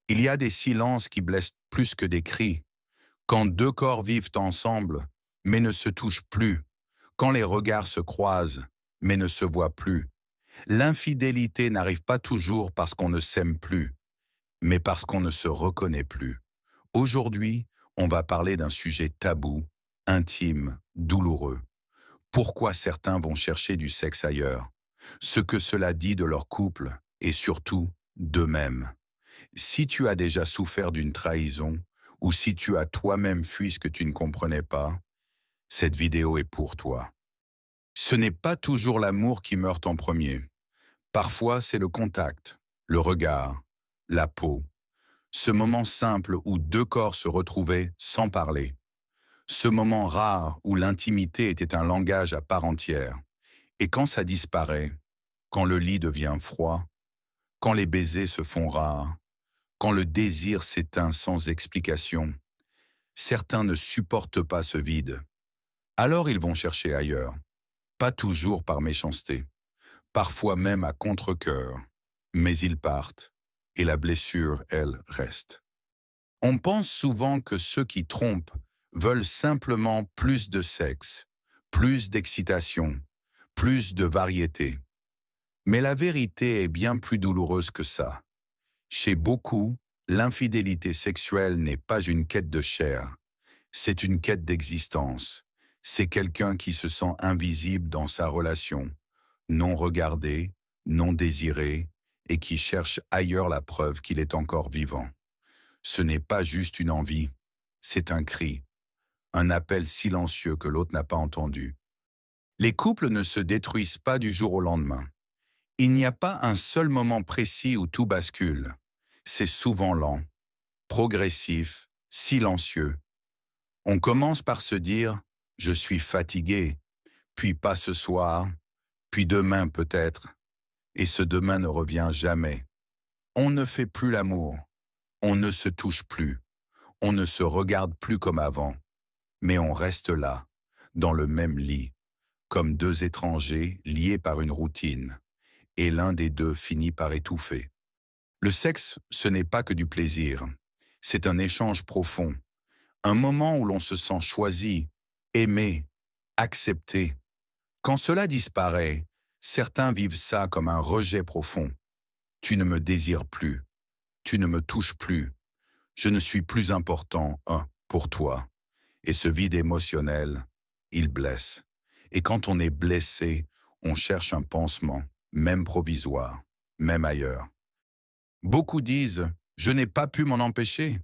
Il y a des silences qui blessent plus que des cris. Quand deux corps vivent ensemble, mais ne se touchent plus. Quand les regards se croisent, mais ne se voient plus. L'infidélité n'arrive pas toujours parce qu'on ne s'aime plus, mais parce qu'on ne se reconnaît plus. Aujourd'hui, on va parler d'un sujet tabou, intime, douloureux. Pourquoi certains vont chercher du sexe ailleurs? Ce que cela dit de leur couple et surtout d'eux-mêmes. Si tu as déjà souffert d'une trahison ou si tu as toi-même fui ce que tu ne comprenais pas, cette vidéo est pour toi. Ce n'est pas toujours l'amour qui meurt en premier. Parfois, c'est le contact, le regard, la peau. Ce moment simple où deux corps se retrouvaient sans parler. Ce moment rare où l'intimité était un langage à part entière. Et quand ça disparaît, quand le lit devient froid, quand les baisers se font rares, quand le désir s'éteint sans explication, certains ne supportent pas ce vide. Alors ils vont chercher ailleurs, pas toujours par méchanceté, parfois même à contre-cœur, mais ils partent, et la blessure, elle, reste. On pense souvent que ceux qui trompent veulent simplement plus de sexe, plus d'excitation, plus de variété. Mais la vérité est bien plus douloureuse que ça. Chez beaucoup, l'infidélité sexuelle n'est pas une quête de chair, c'est une quête d'existence. C'est quelqu'un qui se sent invisible dans sa relation, non regardé, non désiré, et qui cherche ailleurs la preuve qu'il est encore vivant. Ce n'est pas juste une envie, c'est un cri, un appel silencieux que l'autre n'a pas entendu. Les couples ne se détruisent pas du jour au lendemain. Il n'y a pas un seul moment précis où tout bascule. C'est souvent lent, progressif, silencieux. On commence par se dire « je suis fatigué », puis pas ce soir, puis demain peut-être, et ce demain ne revient jamais. On ne fait plus l'amour, on ne se touche plus, on ne se regarde plus comme avant, mais on reste là, dans le même lit, comme deux étrangers liés par une routine, et l'un des deux finit par étouffer. Le sexe, ce n'est pas que du plaisir, c'est un échange profond, un moment où l'on se sent choisi, aimé, accepté. Quand cela disparaît, certains vivent ça comme un rejet profond. Tu ne me désires plus, tu ne me touches plus, je ne suis plus important, pour toi. Et ce vide émotionnel, il blesse. Et quand on est blessé, on cherche un pansement, même provisoire, même ailleurs. Beaucoup disent « je n'ai pas pu m'en empêcher,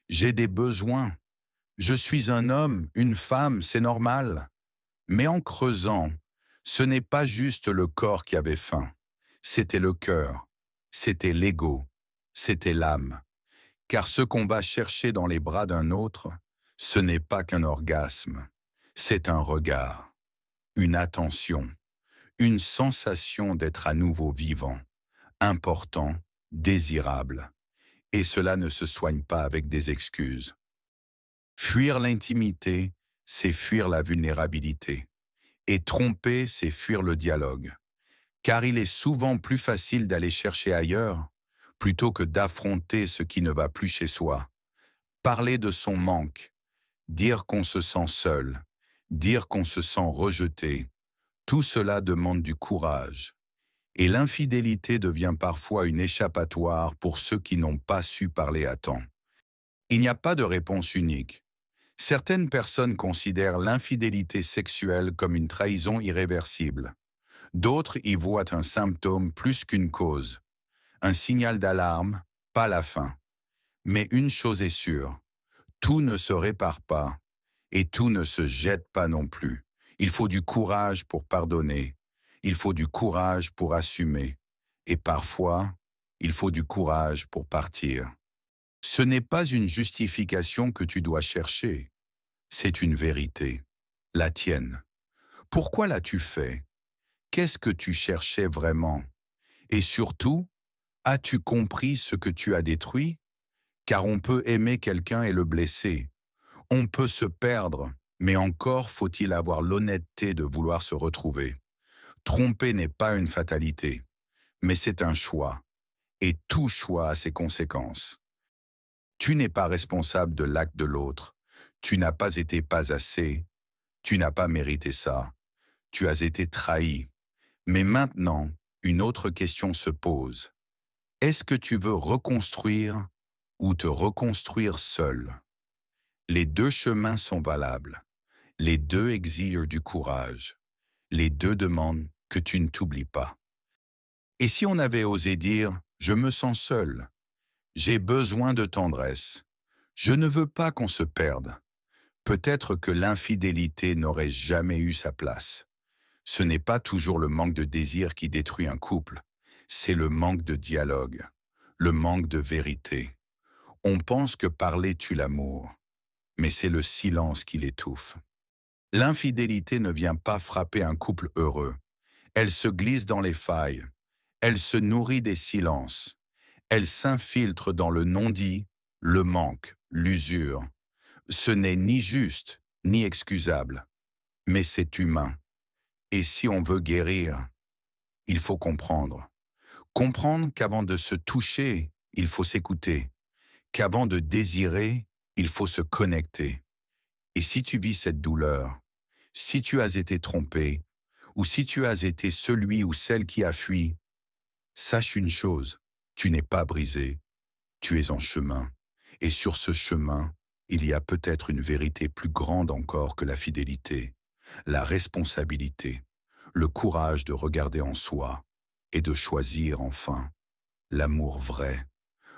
j'ai des besoins, je suis un homme, une femme, c'est normal ». Mais en creusant, ce n'est pas juste le corps qui avait faim, c'était le cœur, c'était l'ego, c'était l'âme. Car ce qu'on va chercher dans les bras d'un autre, ce n'est pas qu'un orgasme, c'est un regard, une attention, une sensation d'être à nouveau vivant, important, désirable. Et cela ne se soigne pas avec des excuses. Fuir l'intimité, c'est fuir la vulnérabilité. Et tromper, c'est fuir le dialogue. Car il est souvent plus facile d'aller chercher ailleurs, plutôt que d'affronter ce qui ne va plus chez soi. Parler de son manque, dire qu'on se sent seul, dire qu'on se sent rejeté, tout cela demande du courage. Et l'infidélité devient parfois une échappatoire pour ceux qui n'ont pas su parler à temps. Il n'y a pas de réponse unique. Certaines personnes considèrent l'infidélité sexuelle comme une trahison irréversible. D'autres y voient un symptôme plus qu'une cause, un signal d'alarme, pas la fin. Mais une chose est sûre, tout ne se répare pas et tout ne se jette pas non plus. Il faut du courage pour pardonner, il faut du courage pour assumer et parfois, il faut du courage pour partir. Ce n'est pas une justification que tu dois chercher, c'est une vérité, la tienne. Pourquoi l'as-tu fait? Qu'est-ce que tu cherchais vraiment? Et surtout, as-tu compris ce que tu as détruit? Car on peut aimer quelqu'un et le blesser. On peut se perdre, mais encore faut-il avoir l'honnêteté de vouloir se retrouver. Tromper n'est pas une fatalité, mais c'est un choix. Et tout choix a ses conséquences. Tu n'es pas responsable de l'acte de l'autre. Tu n'as pas été pas assez. Tu n'as pas mérité ça. Tu as été trahi. Mais maintenant, une autre question se pose. Est-ce que tu veux reconstruire ou te reconstruire seul? Les deux chemins sont valables. Les deux exigent du courage. Les deux demandent que tu ne t'oublies pas. Et si on avait osé dire « je me sens seul », j'ai besoin de tendresse. Je ne veux pas qu'on se perde. Peut-être que l'infidélité n'aurait jamais eu sa place. Ce n'est pas toujours le manque de désir qui détruit un couple. C'est le manque de dialogue, le manque de vérité. On pense que parler tue l'amour, mais c'est le silence qui l'étouffe. L'infidélité ne vient pas frapper un couple heureux. Elle se glisse dans les failles. Elle se nourrit des silences. Elle s'infiltre dans le non-dit, le manque, l'usure. Ce n'est ni juste, ni excusable, mais c'est humain. Et si on veut guérir, il faut comprendre. Comprendre qu'avant de se toucher, il faut s'écouter. Qu'avant de désirer, il faut se connecter. Et si tu vis cette douleur, si tu as été trompé, ou si tu as été celui ou celle qui a fui, sache une chose, tu n'es pas brisé, tu es en chemin. Et sur ce chemin, il y a peut-être une vérité plus grande encore que la fidélité, la responsabilité, le courage de regarder en soi et de choisir enfin l'amour vrai,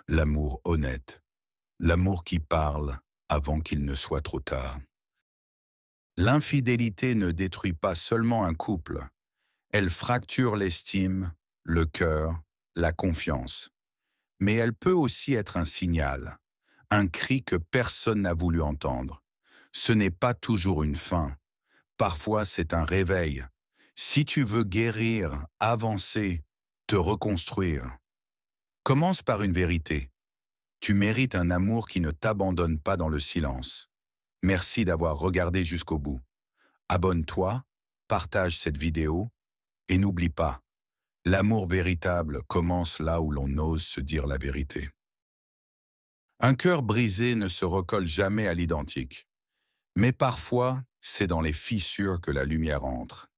l'amour honnête, l'amour qui parle avant qu'il ne soit trop tard. L'infidélité ne détruit pas seulement un couple, elle fracture l'estime, le cœur, la confiance. Mais elle peut aussi être un signal, un cri que personne n'a voulu entendre. Ce n'est pas toujours une fin, parfois c'est un réveil. Si tu veux guérir, avancer, te reconstruire, commence par une vérité. Tu mérites un amour qui ne t'abandonne pas dans le silence. Merci d'avoir regardé jusqu'au bout. Abonne-toi, partage cette vidéo et n'oublie pas, l'amour véritable commence là où l'on ose se dire la vérité. Un cœur brisé ne se recolle jamais à l'identique. Mais parfois, c'est dans les fissures que la lumière entre.